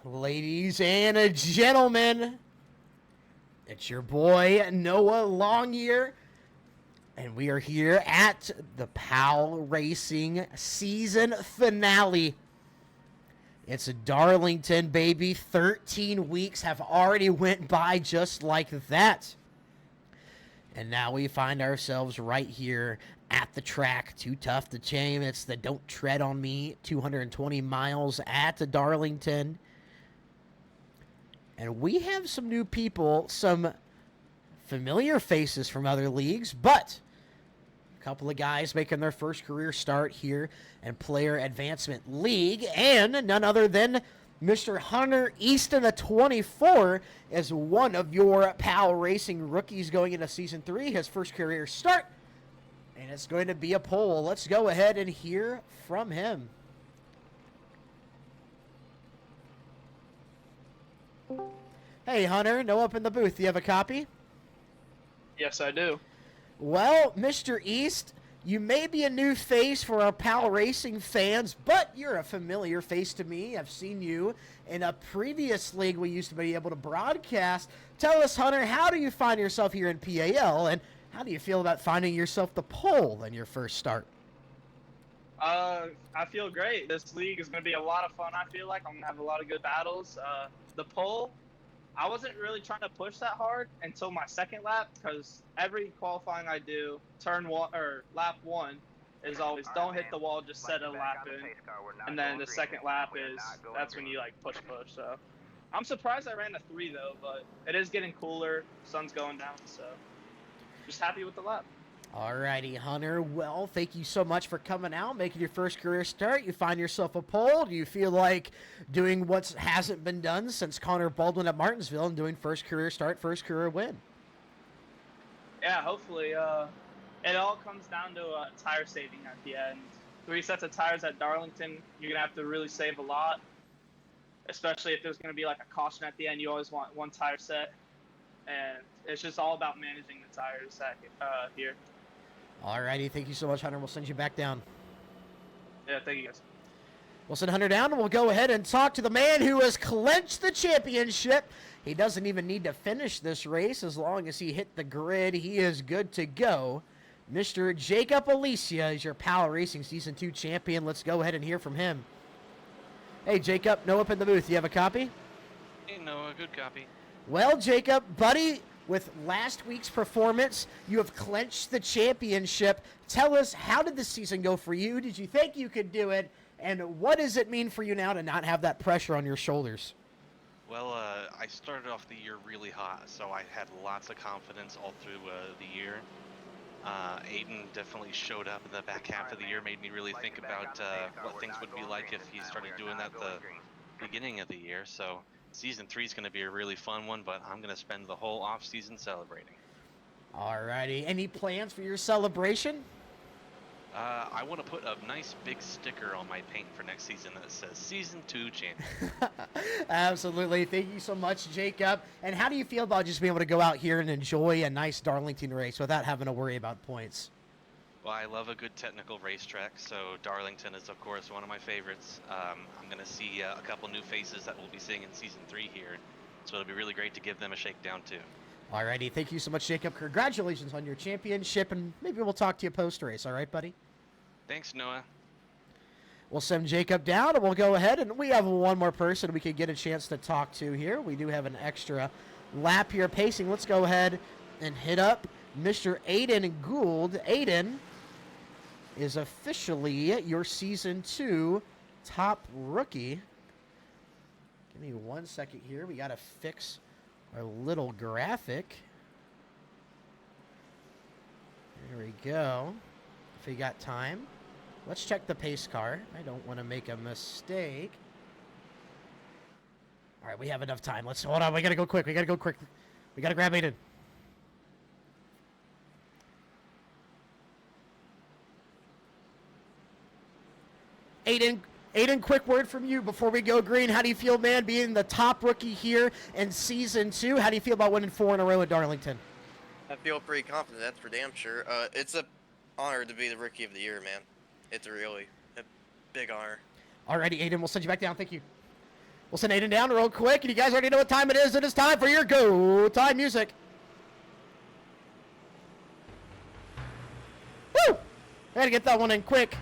Ladies and gentlemen, it's your boy Noah Longyear, and we are here at the PALracing season finale. It's a Darlington, baby. 13 weeks have already went by just like that. And now we find ourselves right here at the track. Too tough to tame. It's the Don't Tread on Me 220 miles at the Darlington. And we have some new people, some familiar faces from other leagues, but a couple of guys making their first career start here in Player Advancement League, and none other than Mr. Hunter Easton, the 24, is one of your PALracing rookies going into Season 3, his first career start, and it's going to be a poll. Let's go ahead and hear from him. Hey, Hunter, no up in the booth. Do you have a copy? Yes, I do. Well, Mr. East, you may be a new face for our PALracing fans, but you're a familiar face to me. I've seen you in a previous league we used to be able to broadcast. Tell us, Hunter, how do you find yourself here in PAL, and how do you feel about finding yourself the pole in your first start? I feel great. This league is going to be a lot of fun, I feel like. I'm going to have a lot of good battles. The pole, I wasn't really trying to push that hard until my second lap, because every qualifying I do, lap one, is always don't hit the wall, just set a lap in. And then the second lap that's when you like push. So I'm surprised I ran a 3 though, but it is getting cooler. Sun's going down, so just happy with the lap. Alrighty, Hunter. Well, thank you so much for coming out, making your first career start. You find yourself a pole. Do you feel like doing what hasn't been done since Connor Baldwin at Martinsville and doing first career start, first career win? Yeah, hopefully. It all comes down to tire saving at the end. 3 sets of tires at Darlington, you're going to have to really save a lot, especially if there's going to be like a caution at the end. You always want 1 tire set, and it's just all about managing the tires here. Alrighty, thank you so much, Hunter. We'll send you back down. Yeah, thank you guys. We'll send Hunter down, and we'll go ahead and talk to the man who has clinched the championship. He doesn't even need to finish this race. As long as he hit the grid, he is good to go. Mr. Jacob Alicia is your PALracing Season 2 champion. Let's go ahead and hear from him. Hey, Jacob, Noah up in the booth. You have a copy? Hey, Noah, good copy. Well, Jacob, buddy, with last week's performance, you have clinched the championship. Tell us, how did the season go for you? Did you think you could do it? And what does it mean for you now to not have that pressure on your shoulders? Well, I started off the year really hot, so I had lots of confidence all through the year. Aiden definitely showed up in the back half of the year, made me really think about what things would be like if he started doing that the beginning of the year. So Season 3 is going to be a really fun one, but I'm going to spend the whole off-season celebrating. Alrighty. Any plans for your celebration? I want to put a nice big sticker on my paint for next season that says Season 2 Champion. Absolutely. Thank you so much, Jacob. And how do you feel about just being able to go out here and enjoy a nice Darlington race without having to worry about points? Well, I love a good technical racetrack, so Darlington is, of course, one of my favorites. I'm going to see a couple new faces that we'll be seeing in Season 3 here, so it'll be really great to give them a shakedown, too. Alrighty, thank you so much, Jacob. Congratulations on your championship, and maybe we'll talk to you post-race, all right, buddy? Thanks, Noah. We'll send Jacob down, and we'll go ahead, and we have one more person we could get a chance to talk to here. We do have an extra lap here pacing. Let's go ahead and hit up Mr. Aiden Gould. Aiden is officially your Season 2 top rookie. Give me 1 second here. We got to fix our little graphic. There we go. If we got time. Let's check the pace car. I don't want to make a mistake. All right, we have enough time. Let's hold on. We got to go quick. We got to grab Aiden. Aiden, quick word from you before we go green. How do you feel, man, being the top rookie here in Season 2? How do you feel about winning 4 in a row at Darlington? I feel pretty confident, that's for damn sure. It's an honor to be the Rookie of the Year, man. It's a really big honor. Alrighty, Aiden, we'll send you back down. Thank you. We'll send Aiden down real quick, and you guys already know what time it is. It is time for your go time music. Woo! I gotta get that one in quick.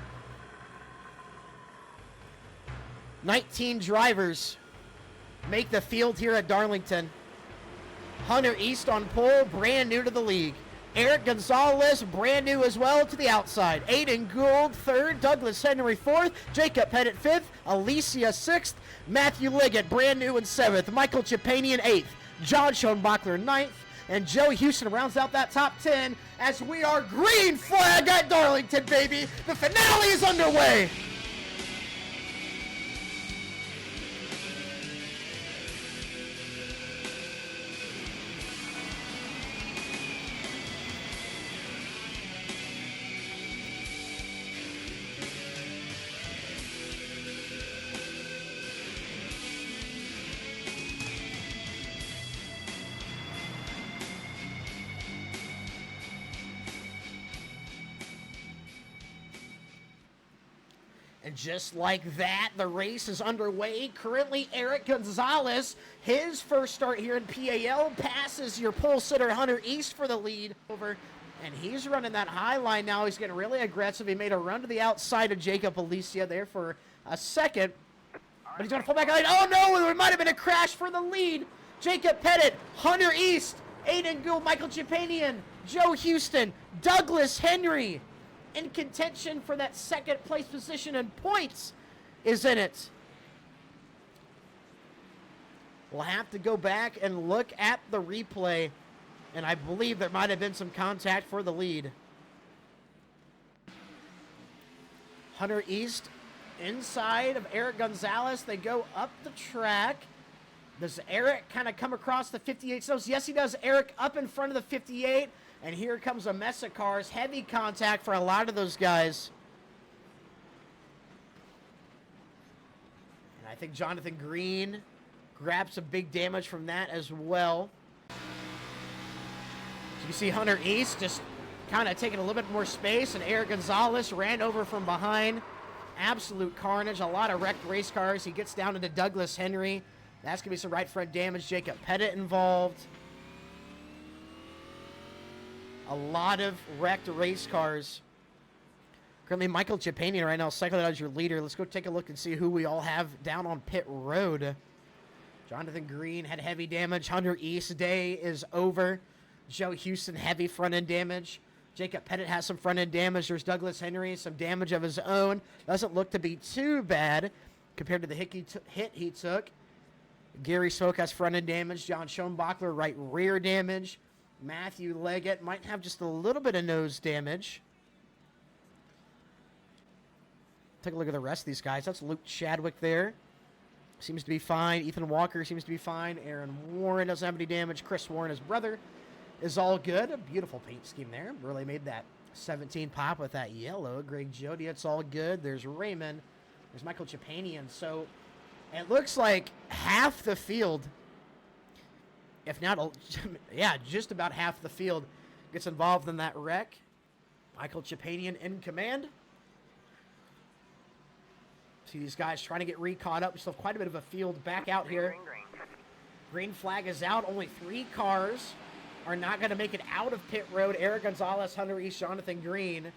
19 drivers make the field here at Darlington. Hunter East on pole, brand new to the league. Eric Gonzalez, brand new as well to the outside. Aiden Gould, third. Douglas Henry, fourth. Jacob Pettit, fifth. Alicia, sixth. Matthew Liggett, brand new in seventh. Michael Chapanian, eighth. John Schoenbachler, ninth. And Joey Houston rounds out that top 10 as we are green flag at Darlington, baby. The finale is underway. And just like that, the race is underway. Currently, Eric Gonzalez, his first start here in PAL, passes your pole sitter Hunter East for the lead over. And he's running that high line now. He's getting really aggressive. He made a run to the outside of Jacob Alicia there for a second. But he's going to fall back. Oh, no, it might have been a crash for the lead. Jacob Pettit, Hunter East, Aiden Gould, Michael Chapanian, Joe Houston, Douglas Henry. In contention for that second place position, and points is in it. We'll have to go back and look at the replay, and I believe there might have been some contact for the lead. Hunter East inside of Eric Gonzalez. They go up the track. Does Eric kind of come across the 58 stones? Yes, he does. Eric up in front of the 58. And here comes a mess of cars. Heavy contact for a lot of those guys. And I think Jonathan Green grabbed some big damage from that as well. So you see Hunter East just kind of taking a little bit more space, and Eric Gonzalez ran over from behind. Absolute carnage. A lot of wrecked race cars. He gets down into Douglas Henry. That's going to be some right front damage. Jacob Pettit involved. A lot of wrecked race cars. Currently, Michael Chapanian right now cycling out as your leader. Let's go take a look and see who we all have down on pit road. Jonathan Green had heavy damage. Hunter East day is over. Joe Houston, heavy front-end damage. Jacob Pettit has some front-end damage. There's Douglas Henry, some damage of his own. Doesn't look to be too bad compared to the hit he took. Gary Smoke has front-end damage. John Schoenbachler, right rear damage. Matthew Leggett might have just a little bit of nose damage. Take a look at the rest of these guys. That's Luke Chadwick there. Seems to be fine. Ethan Walker seems to be fine. Aaron Warren doesn't have any damage. Chris Warren, his brother, is all good. A beautiful paint scheme there. Really made that 17 pop with that yellow. Greg Jody, it's all good. There's Raymond. There's Michael Chapanian. So it looks like half the field, if not, yeah, just about half the field gets involved in that wreck. Michael Chapanian in command. See these guys trying to get re-caught up. We still have quite a bit of a field back out here. Green flag is out. Only 3 cars are not going to make it out of pit road. Eric Gonzalez, Hunter East, Jonathan Green.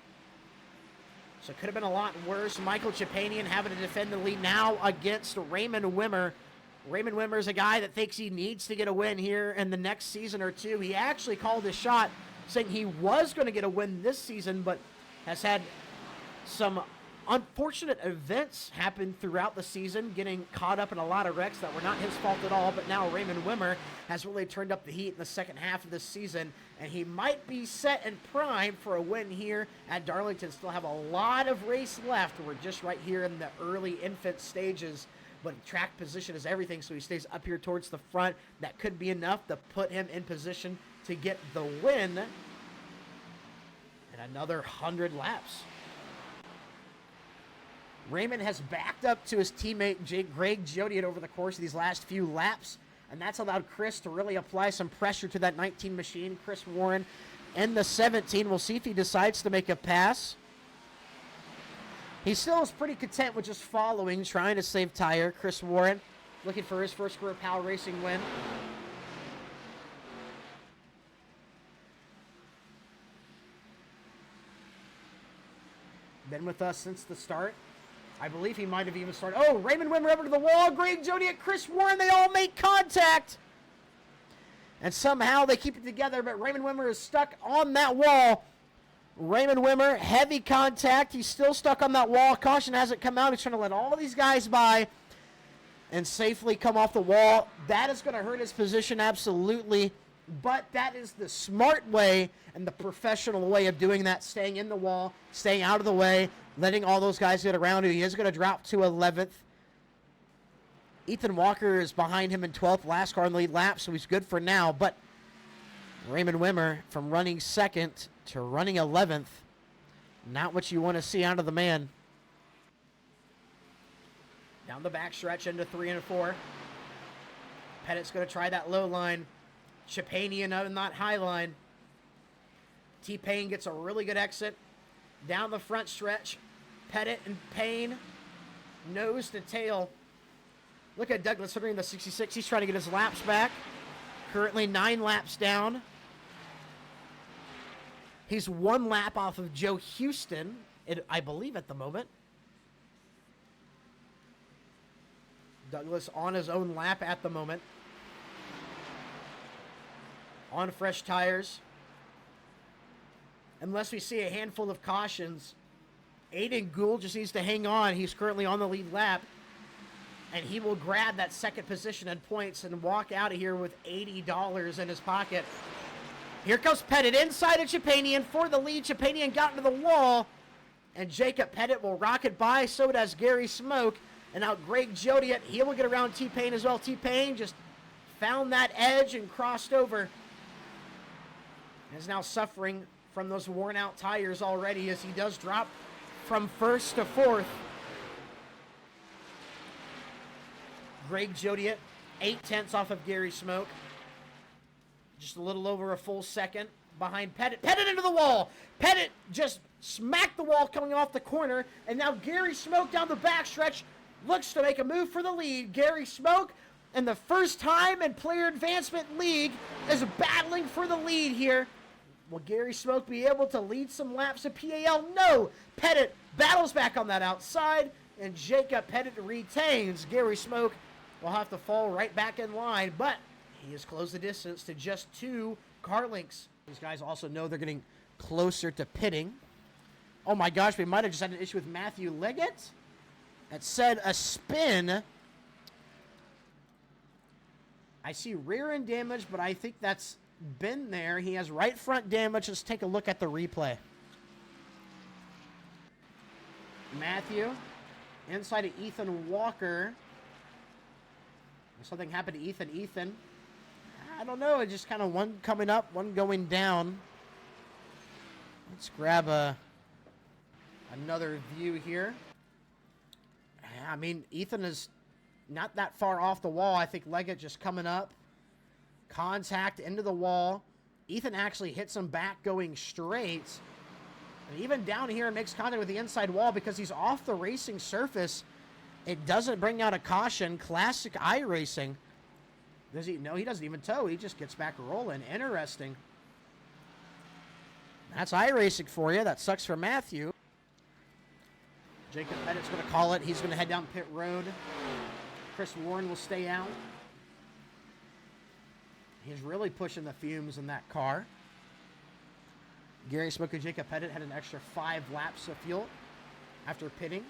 So it could have been a lot worse. Michael Chapanian having to defend the lead now against Raymond Wimmer. Raymond Wimmer is a guy that thinks he needs to get a win here in the next season or two. He actually called his shot saying he was going to get a win this season, but has had some unfortunate events happen throughout the season, getting caught up in a lot of wrecks that were not his fault at all. But now Raymond Wimmer has really turned up the heat in the second half of this season, and he might be set and primed for a win here at Darlington. Still have a lot of race left. We're just right here in the early infant stages, but track position is everything, so he stays up here towards the front. That could be enough to put him in position to get the win in another 100 laps. Raymond has backed up to his teammate Greg Jodian over the course of these last few laps, and that's allowed Chris to really apply some pressure to that 19 machine. Chris Warren in the 17. We'll see if he decides to make a pass. He still is pretty content with just following, trying to save tire. Chris Warren looking for his first career PAL Racing win. Been with us since the start. I believe he might have even started. Oh, Raymond Wimmer over to the wall. Greg Jody and Chris Warren, they all make contact. And somehow they keep it together, but Raymond Wimmer is stuck on that wall. Raymond Wimmer, heavy contact. He's still stuck on that wall. Caution hasn't come out. He's trying to let all of these guys by and safely come off the wall. That is going to hurt his position, absolutely. But that is the smart way and the professional way of doing that, staying in the wall, staying out of the way, letting all those guys get around him. He is going to drop to 11th. Ethan Walker is behind him in 12th, last car in the lead lap, so he's good for now. But Raymond Wimmer, from running second to running 11th, not what you want to see out of the man. Down the back stretch into 3 and 4. Pettit's going to try that low line. Chapanian on that high line. T-Pain gets a really good exit. Down the front stretch. Pettit and Payne, nose to tail. Look at Douglas entering the 66. He's trying to get his laps back. Currently 9 laps down. He's 1 lap off of Joe Houston, I believe, at the moment. Douglas on his own lap at the moment. On fresh tires. Unless we see a handful of cautions, Aiden Gould just needs to hang on. He's currently on the lead lap. And he will grab that second position and points and walk out of here with $80 in his pocket. Here comes Pettit inside of Chapanian for the lead. Chapanian got into the wall. And Jacob Pettit will rocket by. So does Gary Smoke. And now Greg Jodiet, he will get around T-Pain as well. T-Pain just found that edge and crossed over. And is now suffering from those worn out tires already as he does drop from 1st to 4th. Greg Jodiet, 8/10 off of Gary Smoke. Just a little over a full second behind Pettit. Pettit into the wall. Pettit just smacked the wall coming off the corner. And now Gary Smoke down the backstretch looks to make a move for the lead. Gary Smoke, in the first time in Player Advancement League, is battling for the lead here. Will Gary Smoke be able to lead some laps of PAL? No. Pettit battles back on that outside, and Jacob Pettit retains. Gary Smoke will have to fall right back in line, but he has closed the distance to just 2 car lengths. These guys also know they're getting closer to pitting. Oh my gosh, we might have just had an issue with Matthew Leggett. That said a spin. I see rear end damage, but I think that's been there. He has right front damage. Let's take a look at the replay. Matthew inside of Ethan Walker. Something happened to Ethan. Ethan, I don't know. It's just kind of one coming up, one going down. Let's grab another view here. I mean, Ethan is not that far off the wall. I think Leggett just coming up. Contact into the wall. Ethan actually hits him back going straight. And even down here makes contact with the inside wall because he's off the racing surface. It doesn't bring out a caution. Classic iRacing. Does he? No, he doesn't even tow. He just gets back rolling. Interesting. That's iRacing for you. That sucks for Matthew. Jacob Pettit's going to call it. He's going to head down pit road. Chris Warren will stay out. He's really pushing the fumes in that car. Gary Smoke and Jacob Pettit had an extra 5 laps of fuel after pitting.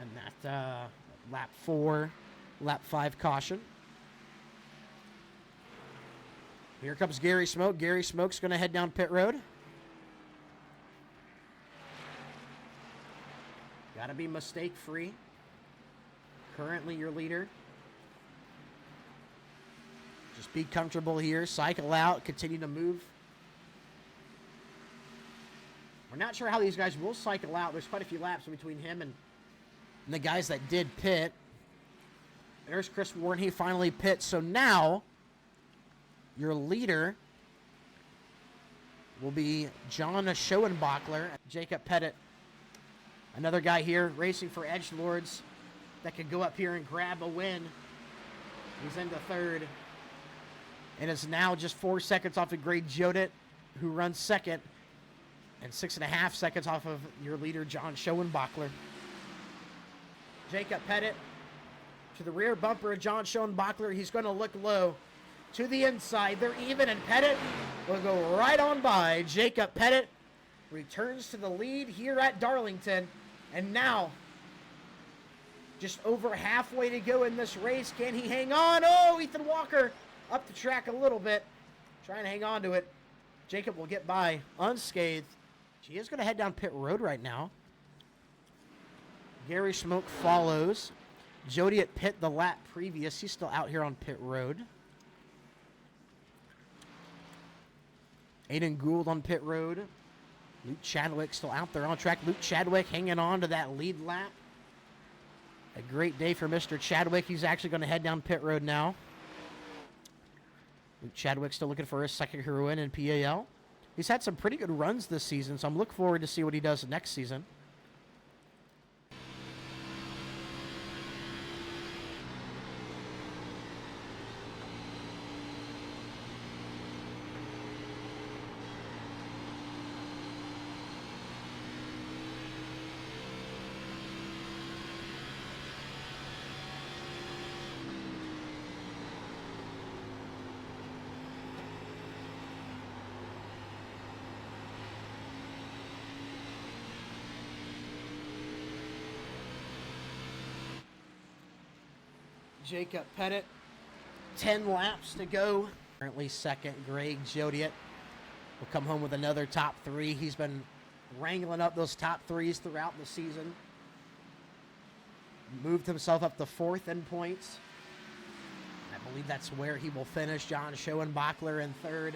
And that lap 4, lap 5 caution. Here comes Gary Smoke. Gary Smoke's going to head down pit road. Got to be mistake-free. Currently your leader. Just be comfortable here. Cycle out. Continue to move. We're not sure how these guys will cycle out. There's quite a few laps between him and the guys that did pit. There's Chris Warren. He finally pits. So now your leader will be John Schoenbachler. Jacob Pettit, another guy here racing for Edgelords. that could go up here and grab a win. He's into third. And it's now just 4 seconds off of Greg Jodit, who runs second, and 6.5 seconds off of your leader, John Schoenbachler. Jacob Pettit to the rear bumper of John Schoenbachler. He's going to look low to the inside. They're even, and Pettit will go right on by. Jacob Pettit returns to the lead here at Darlington. And now, just over halfway to go in this race. Can he hang on? Oh, Ethan Walker up the track a little bit. Trying to hang on to it. Jacob will get by unscathed. He is going to head down pit road right now. Gary Smoke follows. Jody at pit the lap previous. He's still out here on pit road. Aiden Gould on pit road. Luke Chadwick still out there on track. Luke Chadwick hanging on to that lead lap. A great day for Mr. Chadwick. He's actually going to head down pit road now. Luke Chadwick still looking for his second career win in PAL. He's had some pretty good runs this season, so I'm looking forward to see what he does next season. Jacob Pettit, 10 laps to go. Currently second, Greg Jodiet will come home with another top 3. He's been wrangling up those top 3s throughout the season. Moved himself up to 4th in points. I believe that's where he will finish. John Schoenbachler in 3rd.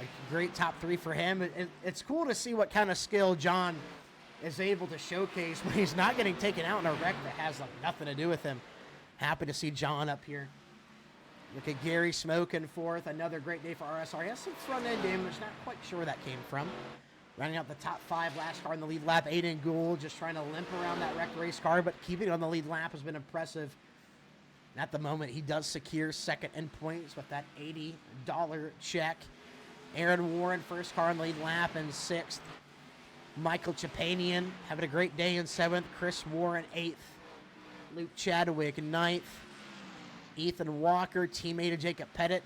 A great top 3 for him. It's cool to see what kind of skill John is able to showcase when he's not getting taken out in a wreck that has nothing to do with him. Happy to see John up here. Look at Gary Smoke in 4th. Another great day for RSR. He has some front end damage. Not quite sure where that came from. Running out the top 5, last car in the lead lap. Aiden Gould just trying to limp around that wrecked race car, but keeping it on the lead lap has been impressive. At the moment, he does secure second in points with that $80 check. Aaron Warren, first car in the lead lap, in 6th. Michael Chapanian having a great day in 7th. Chris Warren, 8th. Luke Chadwick, 9th. Ethan Walker, teammate of Jacob Pettit,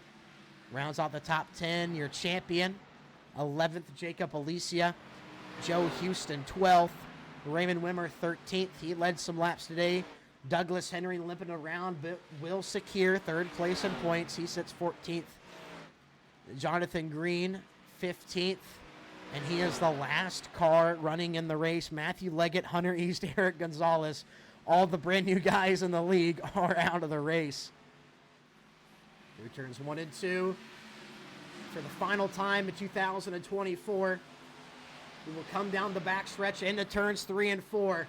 rounds out the top 10. Your champion, 11th, Jacob Alicia. Joe Houston, 12th. Raymond Wimmer, 13th. He led some laps today. Douglas Henry limping around, but will secure 3rd place in points. He sits 14th. Jonathan Green, 15th. And he is the last car running in the race. Matthew Leggett, Hunter East, Eric Gonzalez. All the brand new guys in the league are out of the race. Through turns 1 and 2. For the final time in 2024. We will come down the backstretch into turns 3 and 4.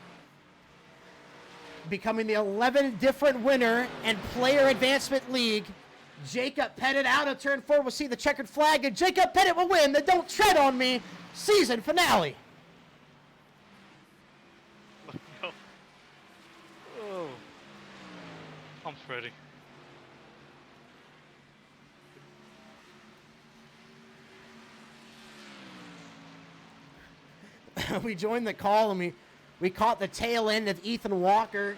Becoming the 11th different winner and player advancement league. Jacob Pettit out of turn 4. We'll see the checkered flag, and Jacob Pettit will win the Don't Tread on Me season finale. No. Oh. I'm ready. We joined the call, and we caught the tail end of Ethan Walker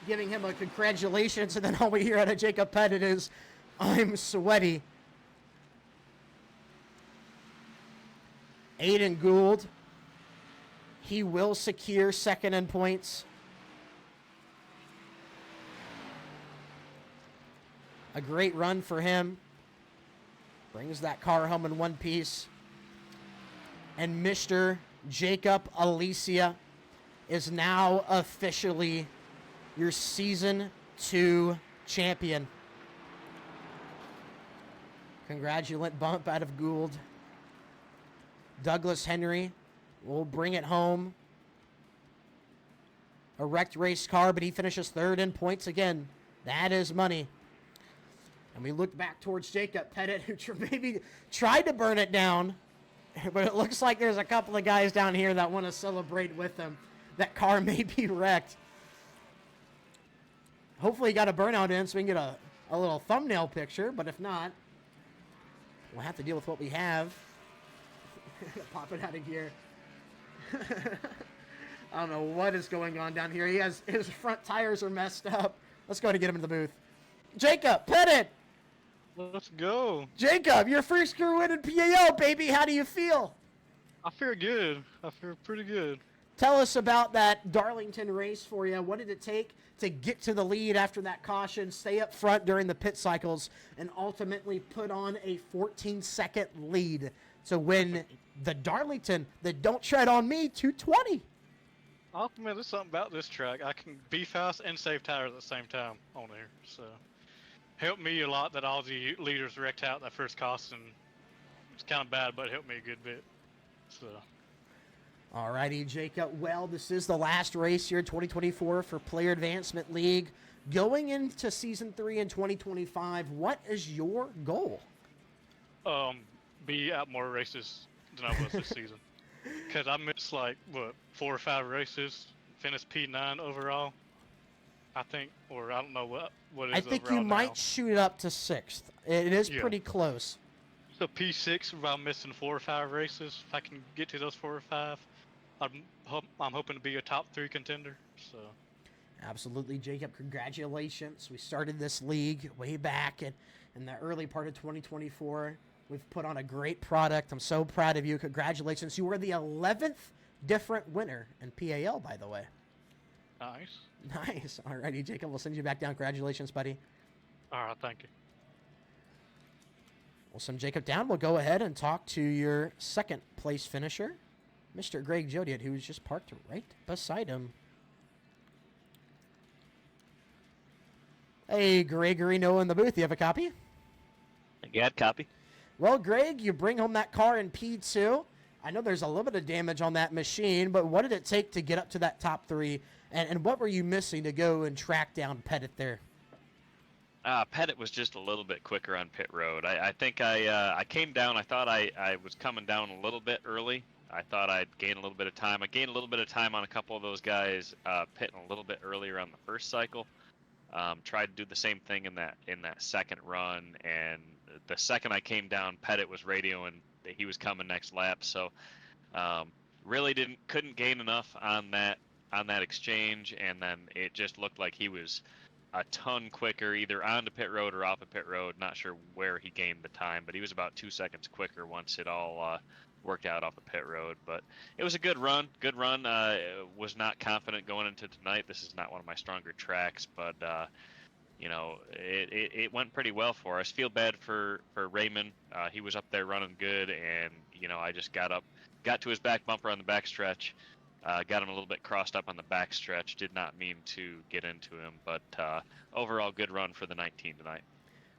giving him a congratulations, and then all we hear out of Jacob Pettit is, "I'm sweaty." Aiden Gould, he will secure second in points. A great run for him. Brings that car home in one piece. And Mr. Jacob Alicia is now officially your Season 2 champion. Congratulate bump out of Gould. Douglas Henry will bring it home. A wrecked race car, but he finishes 3rd in points again. That is money. And we look back towards Jacob Pettit, who maybe tried to burn it down, but it looks like there's a couple of guys down here that want to celebrate with him. That car may be wrecked. Hopefully you got a burnout in so we can get a little thumbnail picture, but if not, we'll have to deal with what we have. Pop it out of gear. I don't know what is going on down here. His front tires are messed up. Let's go ahead and get him in the booth. Jacob, pit it! Let's go. Jacob, your first career win in PAL, baby. How do you feel? I feel good. I feel pretty good. Tell us about that Darlington race for you. What did it take to get to the lead after that caution, stay up front during the pit cycles, and ultimately put on a 14-second lead to win the Darlington, the Don't Tread on Me 220? Ultimately, there's something about this track. I can be fast and save tires at the same time on here. So, helped me a lot that all the leaders wrecked out that first caution. It's kind of bad, but it helped me a good bit. So. Alrighty, Jacob. Well, this is the last race here in 2024 for Player Advancement League. Going into Season 3 in 2025, what is your goal? Be at more races than I was this season. Because I missed, 4 or 5 races, finished P9 overall, I think. Or I don't know what it is. I think you overall might now. shoot it up to 6th. It is pretty close. So P6 while missing 4 or 5 races. If I can get to those 4 or 5, I'm hoping to be a top 3 contender. So. Absolutely, Jacob. Congratulations. We started this league way back in the early part of 2024. We've put on a great product. I'm so proud of you. Congratulations. You were the 11th different winner in PAL, by the way. Nice. Nice. Alrighty, Jacob. We'll send you back down. Congratulations, buddy. All right, thank you. We'll send Jacob down. We'll go ahead and talk to your second place finisher, Mr. Greg Jodiet, who's just parked right beside him. Hey, Gregory Noah in the booth. You have a copy? I got copy. Well, Greg, you bring home that car in P2. I know there's a little bit of damage on that machine, but what did it take to get up to that top 3? And what were you missing to go and track down Pettit there? Pettit was just a little bit quicker on pit road. I think I came down. I thought I was coming down a little bit early. I thought I'd gain a little bit of time. I gained a little bit of time on a couple of those guys pitting a little bit earlier on the first cycle. Tried to do the same thing in that second run, and the second I came down, Pettit was radioing that he was coming next lap. So really couldn't gain enough on that exchange, and then it just looked like he was a ton quicker, either onto pit road or off of pit road. Not sure where he gained the time, but he was about 2 seconds quicker once it all worked out off the pit road. But it was a good run. Was not confident going into tonight. This is not one of my stronger tracks, but it went pretty well for us. Feel bad for Raymond. He was up there running good, and I just got to his back bumper on the backstretch. Got him a little bit crossed up on the backstretch. Did not mean to get into him, but overall good run for the 19 tonight.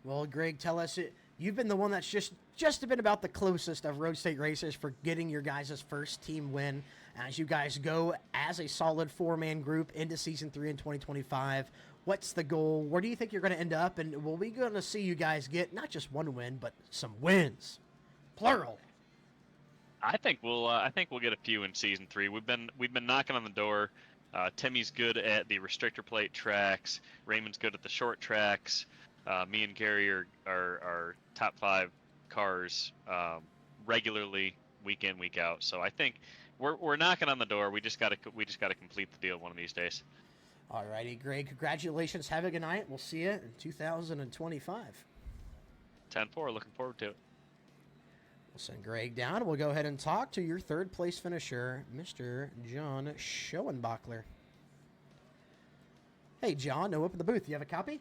Well, Greg, tell us you've been the one that's just been about the closest of Road State Racers for getting your guys' first team win as you guys go as a solid 4-man group into Season 3 in 2025. What's the goal? Where do you think you're going to end up? And will we going to see you guys get not just one win, but some wins, plural? I think we'll get a few in Season 3. We've been knocking on the door. Timmy's good at the restrictor plate tracks. Raymond's good at the short tracks. Me and Gary are top 5 cars regularly, week in, week out. So I think we're knocking on the door. We just gotta complete the deal one of these days. Alrighty, Greg. Congratulations. Have a good night. We'll see you in 2025. 10-4. Looking forward to it. We'll send Greg down. We'll go ahead and talk to your third place finisher, Mr. John Schoenbachler. Hey, John, no up in the booth. You have a copy?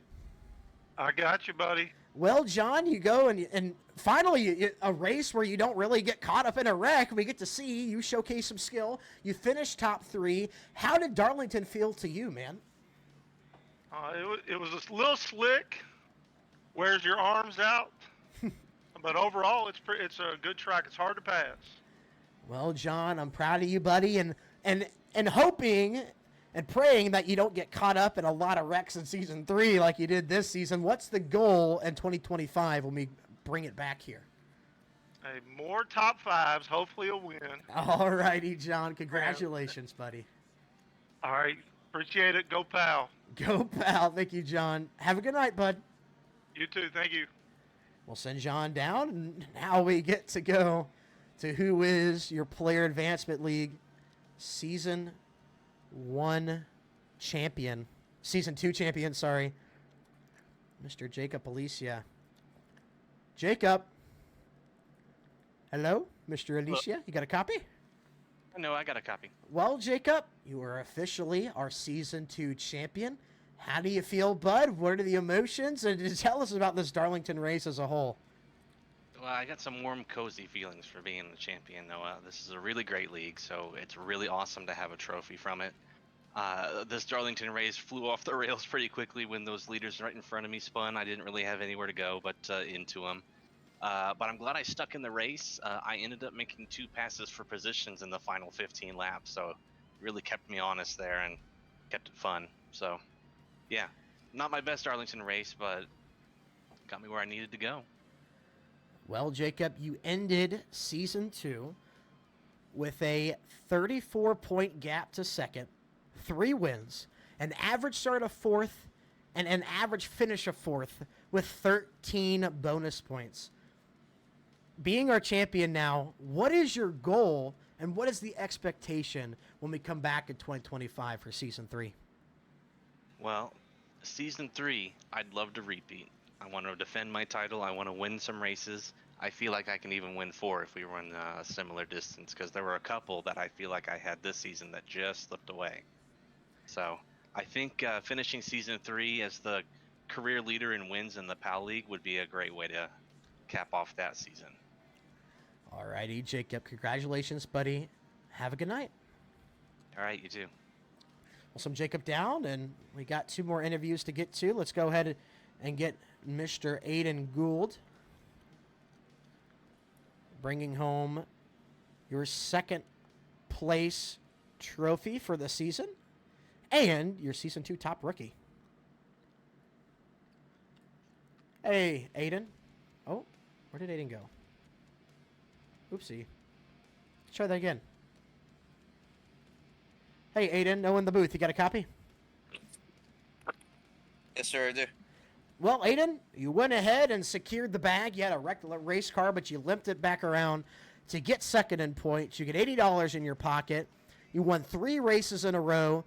I got you, buddy. Well, John, you go and finally a race where you don't really get caught up in a wreck. We get to see you showcase some skill. You finished top 3. How did Darlington feel to you, man? It was a little slick. Wears your arms out. But overall, it's a good track. It's hard to pass. Well, John, I'm proud of you, buddy, and hoping and praying that you don't get caught up in a lot of wrecks in Season 3 like you did this season. What's the goal in 2025 when we bring it back here? Hey, more top 5s, hopefully a win. All righty, John. Congratulations, buddy. All right. Appreciate it. Go Pal. Go, pal. Thank you, John. Have a good night, bud. You too. Thank you. We'll send John down, and now we get to go to who is your Player Advancement League Season 1 champion. Season 2 champion, sorry. Mr. Jacob Alicia. Jacob. Hello, Mr. Alicia. You got a copy? No, I got a copy. Well, Jacob, you are officially our Season 2 champion. How do you feel, bud? What are the emotions? And tell us about this Darlington race as a whole. Well, I got some warm, cozy feelings for being the champion, Noah. This is a really great league, so it's really awesome to have a trophy from it. This Darlington race flew off the rails pretty quickly when those leaders right in front of me spun. I didn't really have anywhere to go but into them. But I'm glad I stuck in the race. I ended up making 2 passes for positions in the final 15 laps, so it really kept me honest there and kept it fun. So, yeah, not my best Darlington race, but got me where I needed to go. Well, Jacob, you ended Season 2 with a 34-point gap to second, 3 wins, an average start of 4th, and an average finish of 4th with 13 bonus points. Being our champion now, what is your goal and what is the expectation when we come back in 2025 for Season 3? Well, Season 3, I'd love to repeat. I want to defend my title. I want to win some races. I feel like I can even win 4 if we run a similar distance, because there were a couple that I feel like I had this season that just slipped away. So I think finishing Season 3 as the career leader in wins in the PAL League would be a great way to cap off that season. All righty, Jacob. Congratulations, buddy. Have a good night. All right, you too. Well, some Jacob down, and we got 2 more interviews to get to. Let's go ahead and get Mr. Aiden Gould, bringing home your 2nd place trophy for the season and your Season 2 top rookie. Hey, Aiden. Oh, where did Aiden go? Oopsie. Let's try that again. Hey, Aiden, no in the booth. You got a copy? Yes, sir, I do. Well, Aiden, you went ahead and secured the bag. You had a wrecked race car, but you limped it back around to get 2nd in points. You get $80 in your pocket. You won 3 races in a row.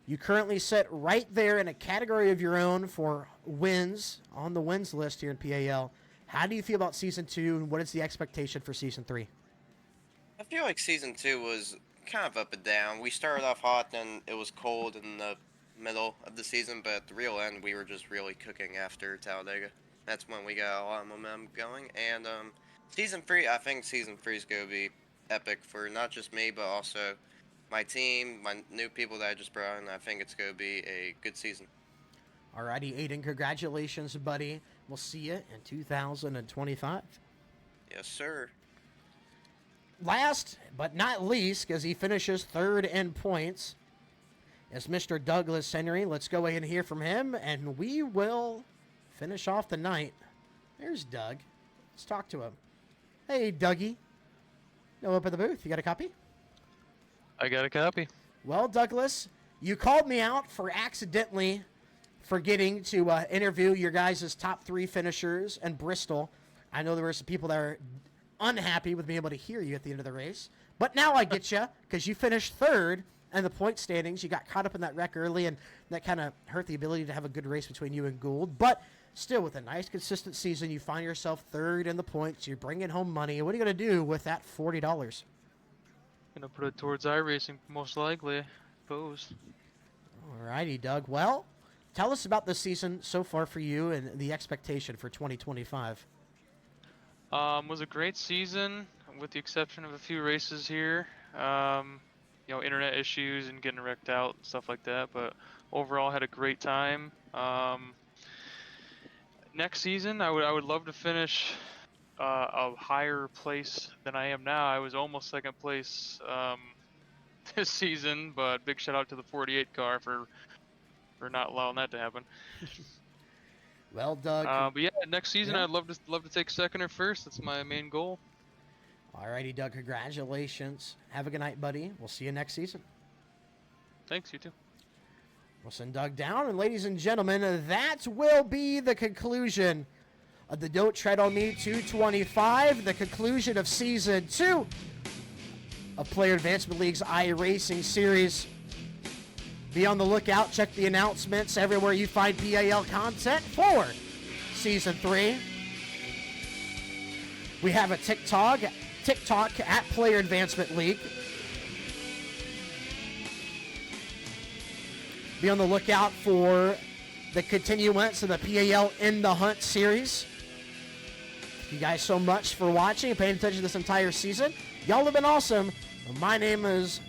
You currently sit right there in a category of your own for wins on the wins list here in PAL. How do you feel about Season 2, and what is the expectation for Season 3? I feel like Season 2 was kind of up and down. We started off hot, then it was cold in the middle of the season, but at the real end, we were just really cooking after Talladega. That's when we got a lot of momentum going. And Season 3, I think Season 3 is going to be epic for not just me, but also my team, my new people that I just brought in. I think it's going to be a good season. Alrighty, Aiden, congratulations, buddy. We'll see you in 2025. Yes, sir. Last but not least, because he finishes 3rd in points, is Mr. Douglas Henry. Let's go ahead and hear from him, and we will finish off the night. There's Doug. Let's talk to him. Hey, Dougie. No, up at the booth. You got a copy? I got a copy. Well, Douglas, you called me out for accidentally forgetting to interview your guys' top 3 finishers in Bristol. I know there were some people that are unhappy with being able to hear you at the end of the race, but now I get you because you finished 3rd in the point standings. You got caught up in that wreck early, and that kind of hurt the ability to have a good race between you and Gould. But still, with a nice, consistent season, you find yourself 3rd in the points. You're bringing home money. What are you going to do with that $40? Gonna put it towards iRacing, most likely, I suppose. Alrighty, Doug. Well, tell us about the season so far for you and the expectation for 2025. Was a great season, with the exception of a few races here. Internet issues and getting wrecked out and stuff like that. But overall, had a great time. Next season, I would love to finish a higher place than I am now. I was almost 2nd place this season, but big shout out to the 48 car for not allowing that to happen. Well, Doug. But yeah, next season yeah. I'd love to take 2nd or 1st. That's my main goal. Alrighty, Doug. Congratulations. Have a good night, buddy. We'll see you next season. Thanks, you too. We'll send Doug down, and ladies and gentlemen, that will be the conclusion of the Don't Tread on Me 225, the conclusion of Season 2 of Player Advancement League's iRacing Series. Be on the lookout. Check the announcements everywhere you find PAL content for Season 3. We have a TikTok at Player Advancement League. Be on the lookout for the continuance of the PAL In the Hunt series. Thank you guys so much for watching and paying attention this entire season. Y'all have been awesome. My name is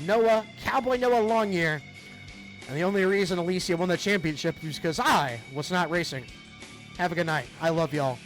Noah, Cowboy Noah Longyear. And the only reason Alicia won the championship is because I was not racing. Have a good night. I love y'all.